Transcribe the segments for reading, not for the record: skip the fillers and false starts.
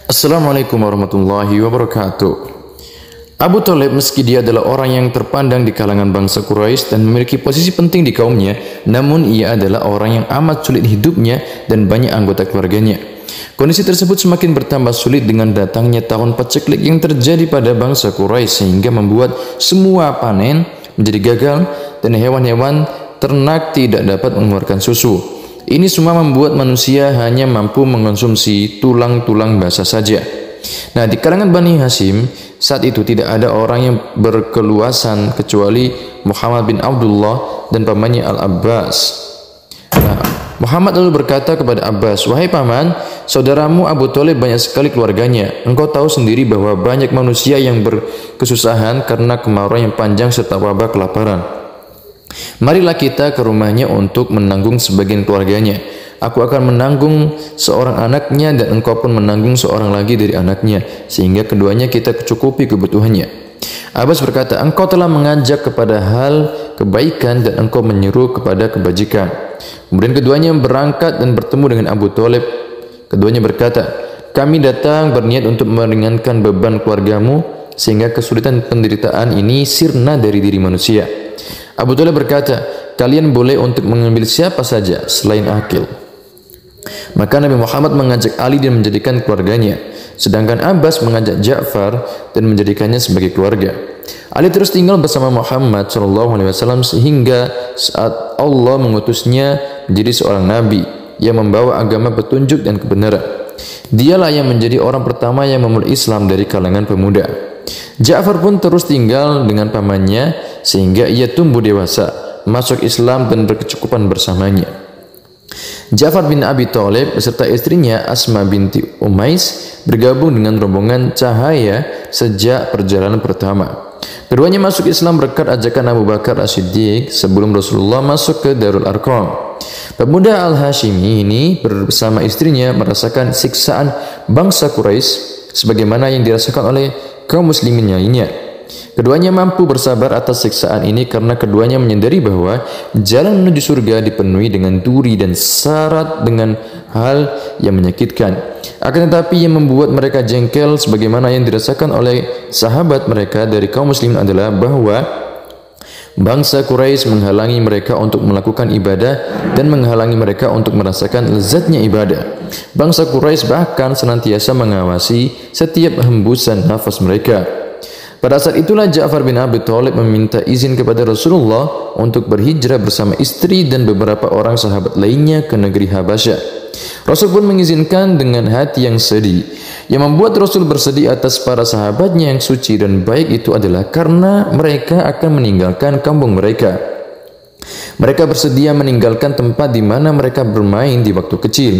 Assalamualaikum warahmatullahi wabarakatuh. Abu Thalib meski dia adalah orang yang terpandang di kalangan bangsa Quraisy dan memiliki posisi penting di kaumnya, namun ia adalah orang yang amat sulit hidupnya dan banyak anggota keluarganya. Kondisi tersebut semakin bertambah sulit dengan datangnya tahun paceklik yang terjadi pada bangsa Quraisy sehingga membuat semua panen menjadi gagal dan hewan-hewan ternak tidak dapat mengeluarkan susu. Ini semua membuat manusia hanya mampu mengonsumsi tulang-tulang basah saja. Nah, di kalangan Bani Hashim saat itu tidak ada orang yang berkeluasan kecuali Muhammad bin Abdullah dan pamannya Al-Abbas. Nah, Muhammad lalu berkata kepada Abbas, "Wahai paman, saudaramu Abu Thalib banyak sekali keluarganya. Engkau tahu sendiri bahwa banyak manusia yang berkesusahan karena kemarau yang panjang serta wabah kelaparan. Marilah kita ke rumahnya untuk menanggung sebagian keluarganya. Aku akan menanggung seorang anaknya dan engkau pun menanggung seorang lagi dari anaknya, sehingga keduanya kita cukupi kebutuhannya." Abbas berkata, "Engkau telah mengajak kepada hal kebaikan dan engkau menyeru kepada kebajikan." Kemudian keduanya berangkat dan bertemu dengan Abu Thalib. Keduanya berkata, "Kami datang berniat untuk meringankan beban keluargamu, sehingga kesulitan penderitaan ini sirna dari diri manusia." Abu Thalib berkata, "Kalian boleh untuk mengambil siapa saja selain Aqil." Maka Nabi Muhammad mengajak Ali dan menjadikan keluarganya, sedangkan Abbas mengajak Ja'far dan menjadikannya sebagai keluarga. Ali terus tinggal bersama Muhammad SAW sehingga saat Allah mengutusnya menjadi seorang nabi yang membawa agama petunjuk dan kebenaran. Dialah yang menjadi orang pertama yang memeluk Islam dari kalangan pemuda. Ja'far pun terus tinggal dengan pamannya sehingga ia tumbuh dewasa, masuk Islam dan berkecukupan bersamanya. Ja'far bin Abi Thalib beserta istrinya Asma binti Umais bergabung dengan rombongan Cahaya sejak perjalanan pertama. Keduanya masuk Islam berkat ajakan Abu Bakar As-Siddiq sebelum Rasulullah masuk ke Darul Arqam. Pemuda Al-Hashimi ini bersama istrinya merasakan siksaan bangsa Quraisy sebagaimana yang dirasakan oleh kaum muslimin lainnya. Keduanya mampu bersabar atas siksaan ini karena keduanya menyadari bahwa jalan menuju surga dipenuhi dengan duri dan syarat dengan hal yang menyakitkan. Akan tetapi yang membuat mereka jengkel sebagaimana yang dirasakan oleh sahabat mereka dari kaum muslimin adalah bahwa bangsa Quraisy menghalangi mereka untuk melakukan ibadah dan menghalangi mereka untuk merasakan lezatnya ibadah. Bangsa Quraisy bahkan senantiasa mengawasi setiap hembusan nafas mereka. Pada saat itulah Ja'far bin Abi Thalib meminta izin kepada Rasulullah untuk berhijrah bersama istri dan beberapa orang sahabat lainnya ke negeri Habasyah. Rasul pun mengizinkan dengan hati yang sedih. Yang membuat Rasul bersedih atas para sahabatnya yang suci dan baik itu adalah karena mereka akan meninggalkan kampung mereka. Mereka bersedia meninggalkan tempat di mana mereka bermain di waktu kecil,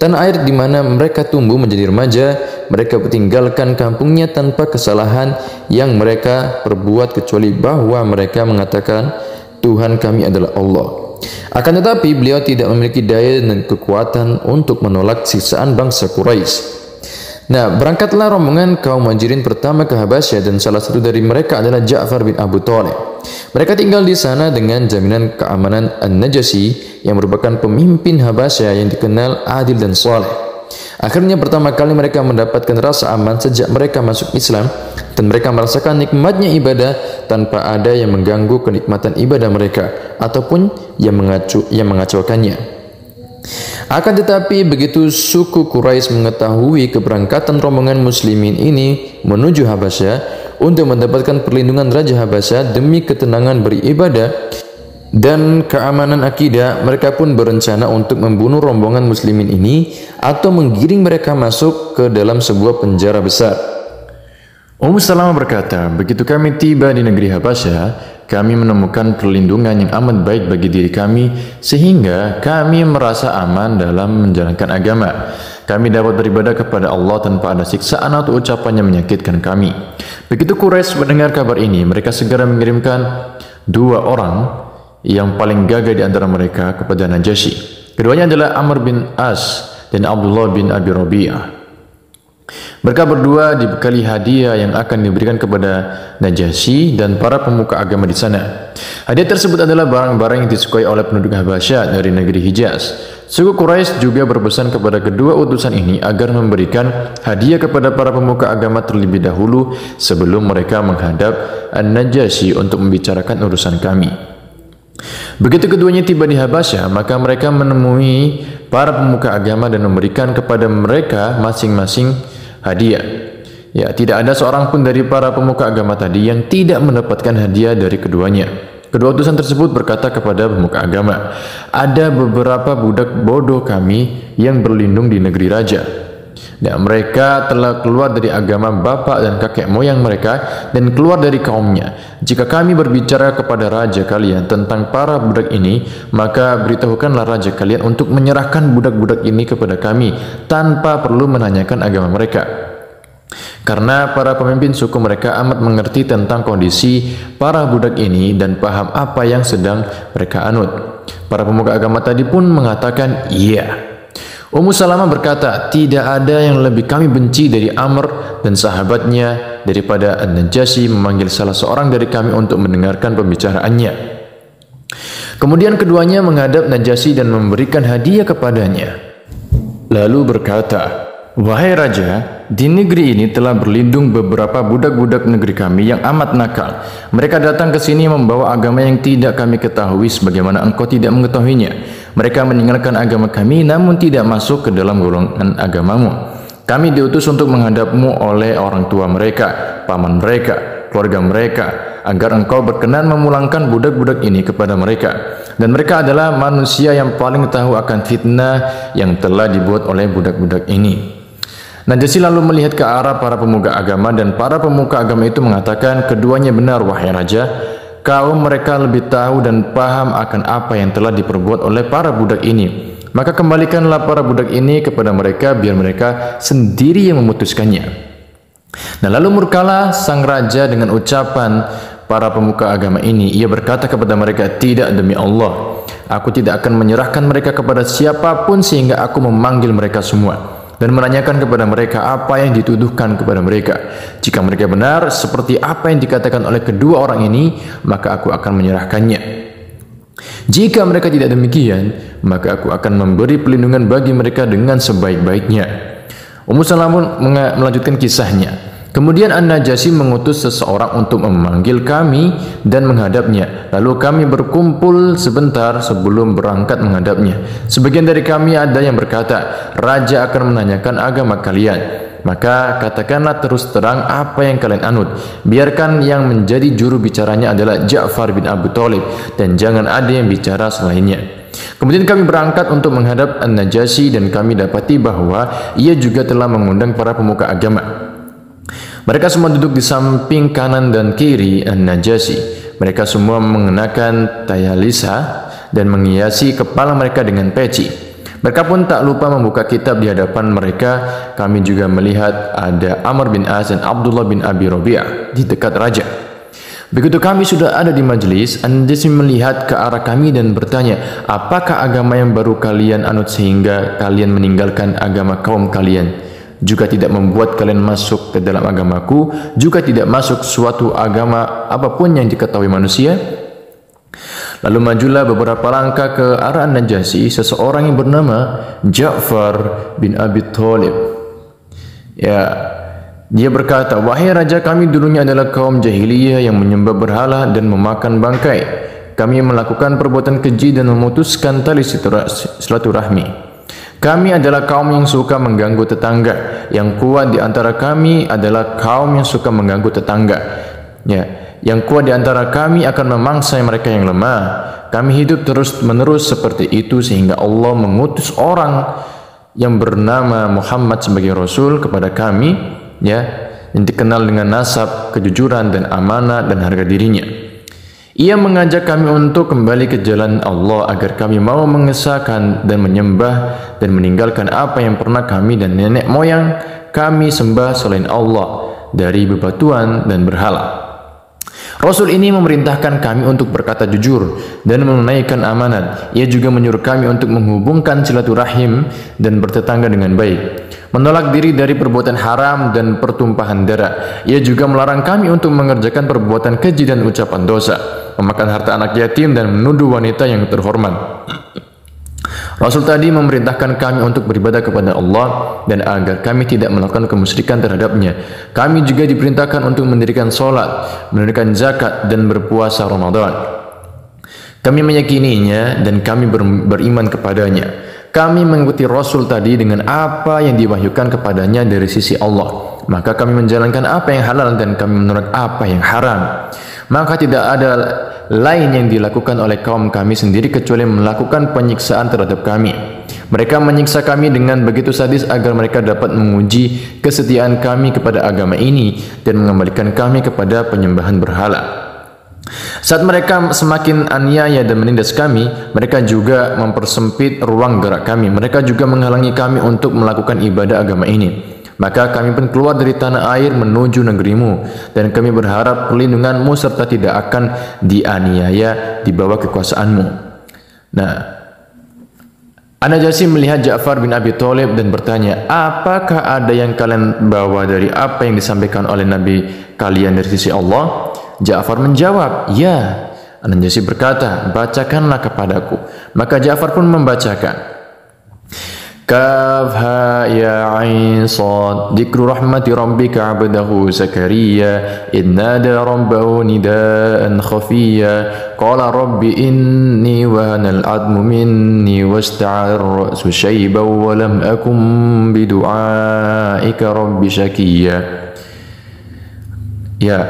tanah air di mana mereka tumbuh menjadi remaja. Mereka tinggalkan kampungnya tanpa kesalahan yang mereka perbuat kecuali bahwa mereka mengatakan Tuhan kami adalah Allah. Akan tetapi beliau tidak memiliki daya dan kekuatan untuk menolak siksaan bangsa Quraisy. Nah, berangkatlah rombongan kaum Muhajirin pertama ke Habasyah dan salah satu dari mereka adalah Ja'far bin Abu Thalib. Mereka tinggal di sana dengan jaminan keamanan An-Najasyi yang merupakan pemimpin Habasyah yang dikenal adil dan saleh. Akhirnya pertama kali mereka mendapatkan rasa aman sejak mereka masuk Islam dan mereka merasakan nikmatnya ibadah tanpa ada yang mengganggu kenikmatan ibadah mereka ataupun yang mengacaukannya. Akan tetapi begitu suku Quraisy mengetahui keberangkatan rombongan muslimin ini menuju Habasyah untuk mendapatkan perlindungan Raja Habasyah demi ketenangan beribadah dan keamanan akidah, mereka pun berencana untuk membunuh rombongan muslimin ini atau menggiring mereka masuk ke dalam sebuah penjara besar. Ummu Salamah berkata, "Begitu kami tiba di negeri Habasyah, kami menemukan perlindungan yang amat baik bagi diri kami sehingga kami merasa aman dalam menjalankan agama. Kami dapat beribadah kepada Allah tanpa ada siksaan atau ucapan yang menyakitkan kami." Begitu Quraisy mendengar kabar ini, mereka segera mengirimkan 2 orang yang paling gagah di antara mereka kepada Najasyi. Keduanya adalah Amr bin As dan Abdullah bin Abi Rabi'ah. Mereka berdua dibekali hadiah yang akan diberikan kepada Najasyi dan para pemuka agama di sana. Hadiah tersebut adalah barang-barang yang disukai oleh penduduk Habasyah dari negeri Hijaz. Suku Quraisy juga berpesan kepada kedua utusan ini agar memberikan hadiah kepada para pemuka agama terlebih dahulu sebelum mereka menghadap An-Najasyi untuk membicarakan urusan kami. Begitu keduanya tiba di Habasyah, maka mereka menemui para pemuka agama dan memberikan kepada mereka masing-masing hadiah. Ya, tidak ada seorang pun dari para pemuka agama tadi yang tidak mendapatkan hadiah dari keduanya. Kedua utusan tersebut berkata kepada pemuka agama, ada beberapa budak bodoh kami yang berlindung di negeri raja. Dan mereka telah keluar dari agama bapak dan kakek moyang mereka dan keluar dari kaumnya. Jika kami berbicara kepada raja kalian tentang para budak ini, maka beritahukanlah raja kalian untuk menyerahkan budak-budak ini kepada kami tanpa perlu menanyakan agama mereka. Karena para pemimpin suku mereka amat mengerti tentang kondisi para budak ini dan paham apa yang sedang mereka anut. Para pemuka agama tadi pun mengatakan, iya. Ummu Salamah berkata, tidak ada yang lebih kami benci dari Amr dan sahabatnya daripada An-Najasyi memanggil salah seorang dari kami untuk mendengarkan pembicaraannya. Kemudian keduanya menghadap Najasyi dan memberikan hadiah kepadanya. Lalu berkata, wahai raja, di negeri ini telah berlindung beberapa budak-budak negeri kami yang amat nakal. Mereka datang ke sini membawa agama yang tidak kami ketahui sebagaimana engkau tidak mengetahuinya. Mereka meninggalkan agama kami namun tidak masuk ke dalam golongan agamamu. Kami diutus untuk menghadapmu oleh orang tua mereka, paman mereka, keluarga mereka, agar engkau berkenan memulangkan budak-budak ini kepada mereka. Dan mereka adalah manusia yang paling tahu akan fitnah yang telah dibuat oleh budak-budak ini. Najasyi lalu melihat ke arah para pemuka agama dan para pemuka agama itu mengatakan, keduanya benar wahai raja. Kaum mereka lebih tahu dan paham akan apa yang telah diperbuat oleh para budak ini. Maka kembalikanlah para budak ini kepada mereka biar mereka sendiri yang memutuskannya. Nah, lalu murkalah sang raja dengan ucapan para pemuka agama ini. Ia berkata kepada mereka, tidak demi Allah, aku tidak akan menyerahkan mereka kepada siapapun sehingga aku memanggil mereka semua dan menanyakan kepada mereka apa yang dituduhkan kepada mereka. Jika mereka benar seperti apa yang dikatakan oleh kedua orang ini, maka aku akan menyerahkannya. Jika mereka tidak demikian, maka aku akan memberi perlindungan bagi mereka dengan sebaik-baiknya. Ummu Salamah melanjutkan kisahnya. Kemudian An-Najasyi mengutus seseorang untuk memanggil kami dan menghadapnya. Lalu kami berkumpul sebentar sebelum berangkat menghadapnya. Sebagian dari kami ada yang berkata, raja akan menanyakan agama kalian. Maka katakanlah terus terang apa yang kalian anut. Biarkan yang menjadi juru bicaranya adalah Ja'far bin Abu Thalib dan jangan ada yang bicara selainnya. Kemudian kami berangkat untuk menghadap An-Najasyi dan kami dapati bahwa ia juga telah mengundang para pemuka agama. Mereka semua duduk di samping kanan dan kiri An-Najasyi. Mereka semua mengenakan tayalisa dan menghiasi kepala mereka dengan peci. Mereka pun tak lupa membuka kitab di hadapan mereka. Kami juga melihat ada Amr bin As dan Abdullah bin Abi Rabi'ah di dekat raja. Begitu kami sudah ada di majelis, An-Najasyi melihat ke arah kami dan bertanya, apakah agama yang baru kalian anut sehingga kalian meninggalkan agama kaum kalian? Juga tidak membuat kalian masuk ke dalam agamaku, juga tidak masuk suatu agama apapun yang diketahui manusia. Lalu majulah beberapa langkah ke arah An-Najasyi seseorang yang bernama Ja'far bin Abi Thalib. Ya, dia berkata, wahai raja, kami dulunya adalah kaum jahiliyah yang menyembah berhala dan memakan bangkai. Kami melakukan perbuatan keji dan memutuskan tali silaturahmi. Kami adalah kaum yang suka mengganggu tetangga. Yang kuat di antara kami adalah kaum yang suka mengganggu tetangga. Ya, yang kuat di antara kami akan memangsa mereka yang lemah. Kami hidup terus-menerus seperti itu sehingga Allah mengutus orang yang bernama Muhammad sebagai Rasul kepada kami, ya, yang dikenal dengan nasab, kejujuran dan amanah dan harga dirinya. Ia mengajak kami untuk kembali ke jalan Allah agar kami mau mengesahkan dan menyembah dan meninggalkan apa yang pernah kami dan nenek moyang kami sembah selain Allah dari bebatuan dan berhala. Rasul ini memerintahkan kami untuk berkata jujur dan menunaikan amanat. Ia juga menyuruh kami untuk menghubungkan silaturahim dan bertetangga dengan baik, menolak diri dari perbuatan haram dan pertumpahan darah. Ia juga melarang kami untuk mengerjakan perbuatan keji dan ucapan dosa, memakan harta anak yatim dan menuduh wanita yang terhormat. Rasul tadi memerintahkan kami untuk beribadah kepada Allah dan agar kami tidak melakukan kemusyrikan terhadapnya. Kami juga diperintahkan untuk mendirikan sholat, menunaikan zakat dan berpuasa Ramadan. Kami meyakininya dan kami beriman kepadanya. Kami mengikuti Rasul tadi dengan apa yang diwahyukan kepadanya dari sisi Allah. Maka kami menjalankan apa yang halal dan kami menolak apa yang haram. Maka tidak ada lain yang dilakukan oleh kaum kami sendiri kecuali melakukan penyiksaan terhadap kami. Mereka menyiksa kami dengan begitu sadis agar mereka dapat menguji kesetiaan kami kepada agama ini dan mengembalikan kami kepada penyembahan berhala. Saat mereka semakin aniaya dan menindas kami, mereka juga mempersempit ruang gerak kami. Mereka juga menghalangi kami untuk melakukan ibadah agama ini. Maka kami pun keluar dari tanah air menuju negerimu, dan kami berharap perlindunganmu serta tidak akan dianiaya di bawah kekuasaanmu. Nah, An-Najasyi melihat Ja'far bin Abi Thalib dan bertanya, apakah ada yang kalian bawa dari apa yang disampaikan oleh Nabi kalian dari sisi Allah? Ja'far menjawab, ya. An-Najasyi berkata, bacakanlah kepadaku. Maka Ja'far pun membacakan. Kaf ha ya ain sad dzikru rahmati rabbika 'abdahu Zakaria id nada rabbahu nidaan khafiyya qala rabbi inni wahana al-'admu minni wasta'ala ar-ra'su shayban wa lam akum bidu'aika rabbi syakiyya. Ya,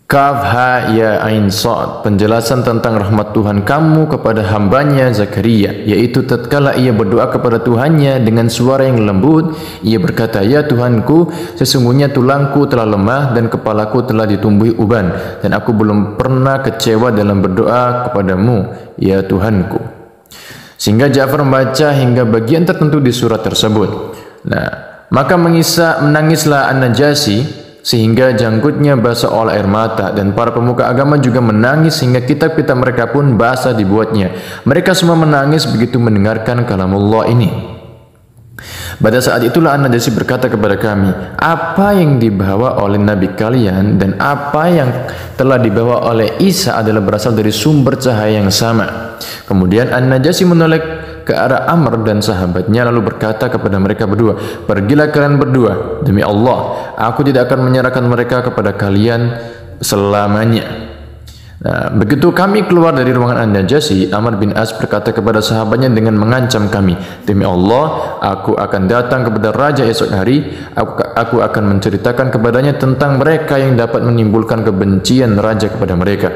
Kaf ha ya ain sad, penjelasan tentang rahmat Tuhan kamu kepada hambanya Zakaria, yaitu tatkala ia berdoa kepada Tuhannya dengan suara yang lembut, ia berkata, ya Tuhanku, sesungguhnya tulangku telah lemah dan kepalaku telah ditumbuhi uban, dan aku belum pernah kecewa dalam berdoa kepadamu, ya Tuhanku. Sehingga Ja'far membaca hingga bagian tertentu di surat tersebut. Nah, maka menangislah An-Najasyi sehingga janggutnya basah oleh air mata, dan para pemuka agama juga menangis sehingga kitab-kitab mereka pun basah dibuatnya. Mereka semua menangis begitu mendengarkan kalamullah ini. Pada saat itulah An-Najasyi berkata kepada kami, apa yang dibawa oleh Nabi kalian dan apa yang telah dibawa oleh Isa adalah berasal dari sumber cahaya yang sama. Kemudian An-Najasyi menoleh ke arah Amr dan sahabatnya lalu berkata kepada mereka berdua, pergilah kalian berdua, demi Allah aku tidak akan menyerahkan mereka kepada kalian selamanya. Nah, begitu kami keluar dari ruangan An-Najasyi, Amr bin As berkata kepada sahabatnya dengan mengancam kami, demi Allah aku akan datang kepada raja esok hari, aku akan menceritakan kepadanya tentang mereka yang dapat menimbulkan kebencian raja kepada mereka.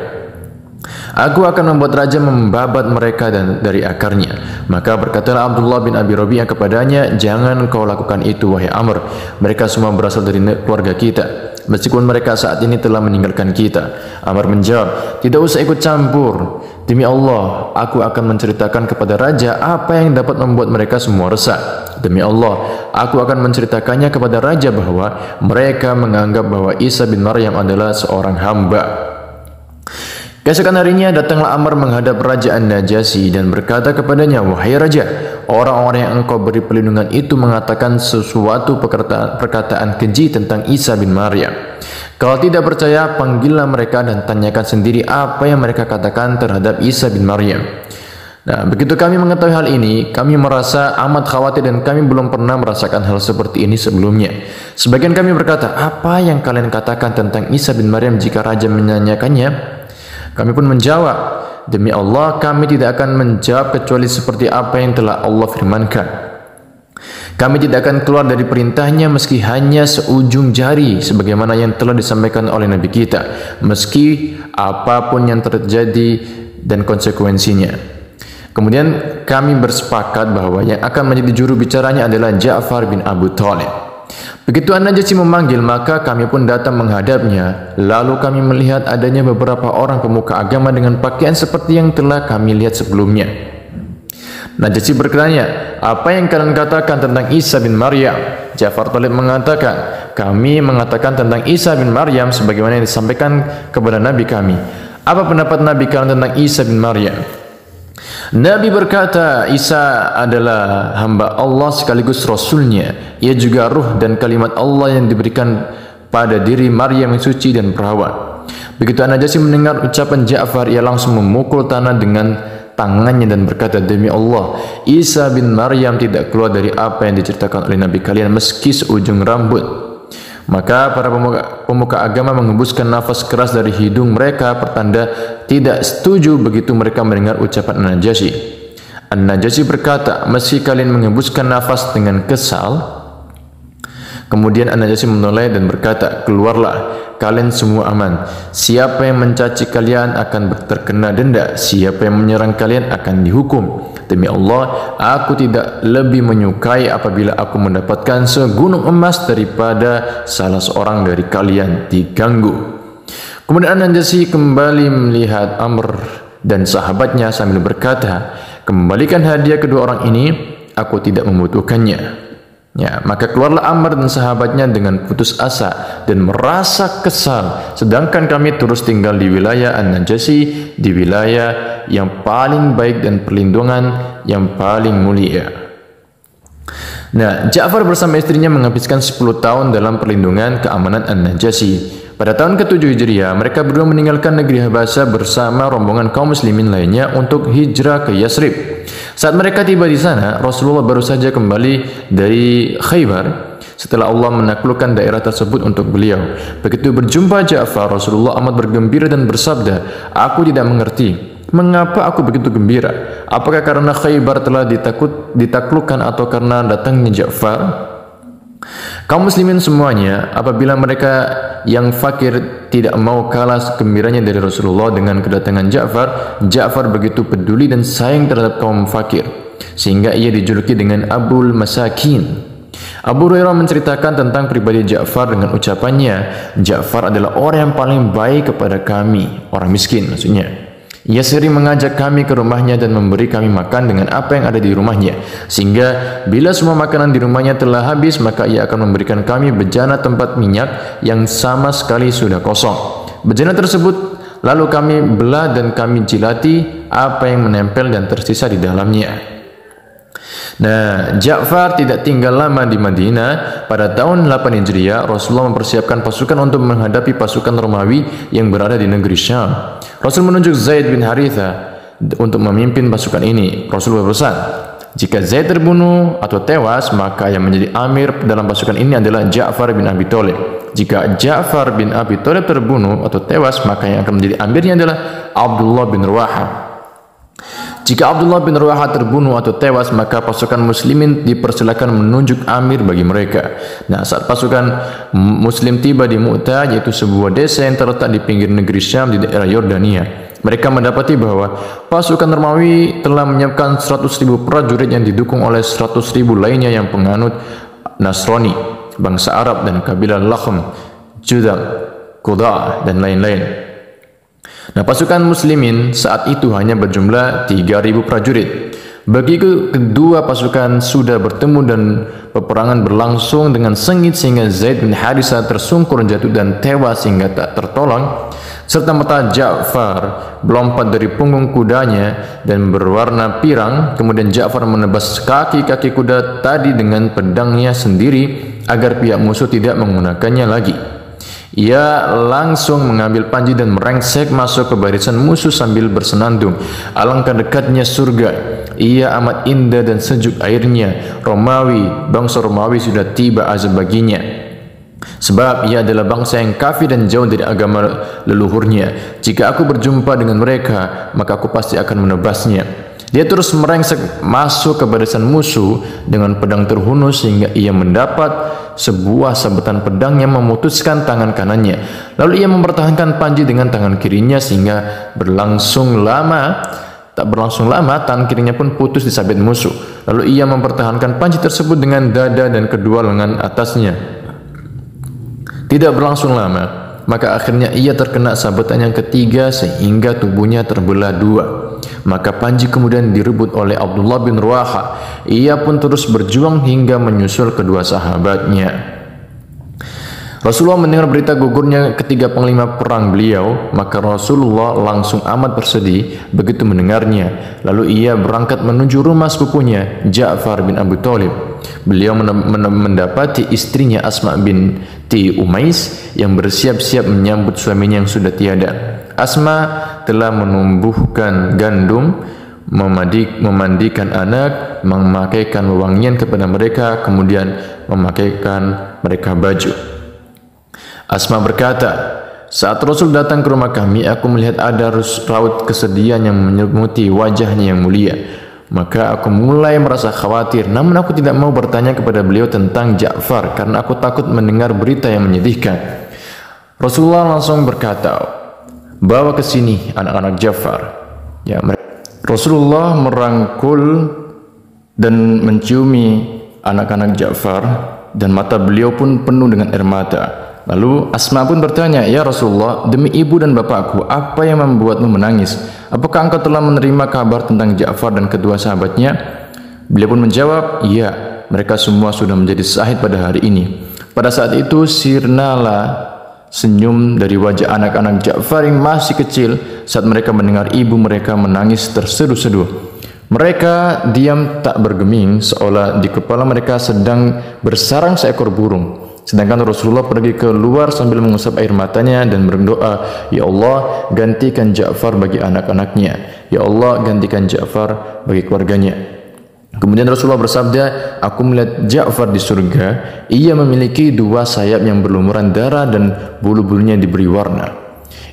Aku akan membuat raja membabat mereka dari akarnya. Maka berkatalah Abdullah bin Abi Rabi'ah kepadanya, jangan kau lakukan itu wahai Amr. Mereka semua berasal dari keluarga kita, meskipun mereka saat ini telah meninggalkan kita. Amr menjawab, tidak usah ikut campur. Demi Allah, aku akan menceritakan kepada raja apa yang dapat membuat mereka semua resah. Demi Allah, aku akan menceritakannya kepada raja bahwa mereka menganggap bahwa Isa bin Maryam adalah seorang hamba. Keesokan harinya datanglah Amr menghadap Raja An-Najasyi dan berkata kepadanya, wahai Raja, orang-orang yang engkau beri perlindungan itu mengatakan sesuatu perkataan keji tentang Isa bin Maryam. Kalau tidak percaya, panggillah mereka dan tanyakan sendiri apa yang mereka katakan terhadap Isa bin Maryam. Nah, begitu kami mengetahui hal ini, kami merasa amat khawatir dan kami belum pernah merasakan hal seperti ini sebelumnya. Sebagian kami berkata, apa yang kalian katakan tentang Isa bin Maryam jika Raja menanyakannya? Kami pun menjawab, demi Allah kami tidak akan menjawab kecuali seperti apa yang telah Allah firmankan. Kami tidak akan keluar dari perintahnya meski hanya seujung jari, sebagaimana yang telah disampaikan oleh Nabi kita, meski apapun yang terjadi dan konsekuensinya. Kemudian kami bersepakat bahwa yang akan menjadi juru bicaranya adalah Ja'far bin Abu Thalib. Begitu An-Najasyi memanggil, maka kami pun datang menghadapnya. Lalu kami melihat adanya beberapa orang pemuka agama dengan pakaian seperti yang telah kami lihat sebelumnya. Najasyi bertanya, apa yang kalian katakan tentang Isa bin Maryam? Ja'far Thalib mengatakan, kami mengatakan tentang Isa bin Maryam sebagaimana yang disampaikan kepada Nabi kami. Apa pendapat Nabi kalian tentang Isa bin Maryam? Nabi berkata, Isa adalah hamba Allah sekaligus Rasulnya. Ia juga ruh dan kalimat Allah yang diberikan pada diri Maryam yang suci dan perawan. Begitu An-Najasyi mendengar ucapan Ja'far, ia langsung memukul tanah dengan tangannya dan berkata, "Demi Allah, Isa bin Maryam tidak keluar dari apa yang diceritakan oleh Nabi kalian meski seujung rambut." Maka para pemuka agama mengembuskan nafas keras dari hidung mereka, pertanda tidak setuju begitu mereka mendengar ucapan An-Najasyi. An-Najasyi berkata, "Meski kalian mengembuskan nafas dengan kesal." Kemudian An-Najasyi menoleh dan berkata, "Keluarlah, kalian semua aman. Siapa yang mencaci kalian akan terkena denda. Siapa yang menyerang kalian akan dihukum. Demi Allah, aku tidak lebih menyukai apabila aku mendapatkan segunung emas daripada salah seorang dari kalian diganggu." Kemudian An-Najasyi kembali melihat Amr dan sahabatnya sambil berkata, "Kembalikan hadiah kedua orang ini, aku tidak membutuhkannya." Ya, maka keluarlah Amr dan sahabatnya dengan putus asa dan merasa kesal, sedangkan kami terus tinggal di wilayah An-Najasyi, di wilayah yang paling baik dan perlindungan yang paling mulia. Nah, Ja'far bersama istrinya menghabiskan 10 tahun dalam perlindungan keamanan An-Najasyi. Pada tahun ke-7 Hijriah, mereka berdua meninggalkan negeri Habasya bersama rombongan kaum muslimin lainnya untuk hijrah ke Yasrib. Saat mereka tiba di sana, Rasulullah baru saja kembali dari Khaybar setelah Allah menaklukkan daerah tersebut untuk beliau. Begitu berjumpa Ja'far, Rasulullah amat bergembira dan bersabda, "Aku tidak mengerti mengapa aku begitu gembira. Apakah karena Khaybar telah ditaklukkan atau karena datangnya Ja'far?" Kaum muslimin semuanya, apabila mereka yang fakir tidak mau kalah gembiranya dari Rasulullah dengan kedatangan Ja'far, Ja'far begitu peduli dan sayang terhadap kaum fakir, sehingga ia dijuluki dengan Abul Masakin. Abu Hurairah menceritakan tentang pribadi Ja'far dengan ucapannya, "Ja'far adalah orang yang paling baik kepada kami," orang miskin maksudnya. Ia sering mengajak kami ke rumahnya dan memberi kami makan dengan apa yang ada di rumahnya, sehingga bila semua makanan di rumahnya telah habis, maka ia akan memberikan kami bejana tempat minyak yang sama sekali sudah kosong. Bejana tersebut lalu kami belah dan kami jilati apa yang menempel dan tersisa di dalamnya. Nah, Ja'far tidak tinggal lama di Madinah. Pada tahun 8 Hijriah, Rasulullah mempersiapkan pasukan untuk menghadapi pasukan Romawi yang berada di negeri Syam. Rasul menunjuk Zaid bin Haritha untuk memimpin pasukan ini. Rasul berpesan, jika Zaid terbunuh atau tewas, maka yang menjadi amir dalam pasukan ini adalah Ja'far bin Abi Thalib. Jika Ja'far bin Abi Thalib terbunuh atau tewas, maka yang akan menjadi amirnya adalah Abdullah bin Rawaha. Jika Abdullah bin Rawaha terbunuh atau tewas, maka pasukan muslimin dipersilakan menunjuk amir bagi mereka. Nah, saat pasukan muslim tiba di Mu'tah, yaitu sebuah desa yang terletak di pinggir negeri Syam di daerah Yordania, mereka mendapati bahwa pasukan Romawi telah menyiapkan 100.000 prajurit yang didukung oleh 100.000 lainnya yang penganut Nasrani, bangsa Arab dan kabilah Lakhm, Judam, Qudaa dan lain-lain. Nah, pasukan muslimin saat itu hanya berjumlah 3.000 prajurit. Begitu kedua pasukan sudah bertemu dan peperangan berlangsung dengan sengit sehingga Zaid bin Haritha tersungkur jatuh dan tewas hingga tak tertolong, serta mata Ja'far melompat dari punggung kudanya dan berwarna pirang. Kemudian Ja'far menebas kaki-kaki kuda tadi dengan pedangnya sendiri agar pihak musuh tidak menggunakannya lagi. Ia langsung mengambil panji dan merengsek masuk ke barisan musuh sambil bersenandung. Alangkah dekatnya surga, ia amat indah dan sejuk airnya. Bangsa Romawi sudah tiba azab baginya, sebab ia adalah bangsa yang kafir dan jauh dari agama leluhurnya. Jika aku berjumpa dengan mereka, maka aku pasti akan menebasnya. Dia terus merengsek masuk ke barisan musuh dengan pedang terhunus sehingga ia mendapat sebuah sabetan pedang yang memutuskan tangan kanannya. Lalu ia mempertahankan panji dengan tangan kirinya sehingga tak berlangsung lama tangan kirinya pun putus disabet musuh. Lalu ia mempertahankan panji tersebut dengan dada dan kedua lengan atasnya. Tidak berlangsung lama, maka akhirnya ia terkena sabetan yang ketiga sehingga tubuhnya terbelah dua. Maka panji kemudian direbut oleh Abdullah bin Rawaha. Ia pun terus berjuang hingga menyusul kedua sahabatnya. Rasulullah mendengar berita gugurnya ketiga panglima perang beliau, maka Rasulullah langsung amat bersedih begitu mendengarnya. Lalu ia berangkat menuju rumah sepupunya Ja'far bin Abi Thalib. Beliau mendapati istrinya Asma binti Umais yang bersiap-siap menyambut suaminya yang sudah tiada. Asma telah menumbuhkan gandum memandikan anak, memakaikan wewangian kepada mereka, kemudian memakaikan mereka baju. Asma berkata, saat Rasul datang ke rumah kami, aku melihat ada raut kesedihan yang menyelimuti wajahnya yang mulia. Maka aku mulai merasa khawatir, namun aku tidak mau bertanya kepada beliau tentang Ja'far karena aku takut mendengar berita yang menyedihkan. Rasulullah langsung berkata, bawa ke sini anak-anak Ja'far. Ya, Rasulullah merangkul dan menciumi anak-anak Ja'far dan mata beliau pun penuh dengan air mata. Lalu Asma pun bertanya, ya Rasulullah, demi ibu dan bapakku, apa yang membuatmu menangis? Apakah engkau telah menerima kabar tentang Ja'far dan kedua sahabatnya? Beliau pun menjawab, iya, mereka semua sudah menjadi syahid pada hari ini. Pada saat itu sirnalah senyum dari wajah anak-anak Ja'far yang masih kecil saat mereka mendengar ibu mereka menangis terseduh-seduh. Mereka diam tak bergeming seolah di kepala mereka sedang bersarang seekor burung. Sedangkan Rasulullah pergi keluar sambil mengusap air matanya dan berdoa, ya Allah, gantikan Ja'far bagi anak-anaknya. Ya Allah, gantikan Ja'far bagi keluarganya. Kemudian Rasulullah bersabda, aku melihat Ja'far di surga, ia memiliki dua sayap yang berlumuran darah dan bulu-bulunya diberi warna.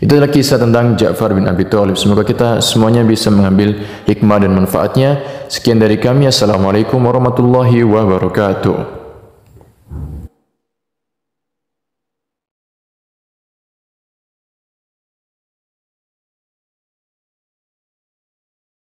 Itu adalah kisah tentang Ja'far bin Abi Thalib. Semoga kita semuanya bisa mengambil hikmah dan manfaatnya. Sekian dari kami. Assalamualaikum warahmatullahi wabarakatuh.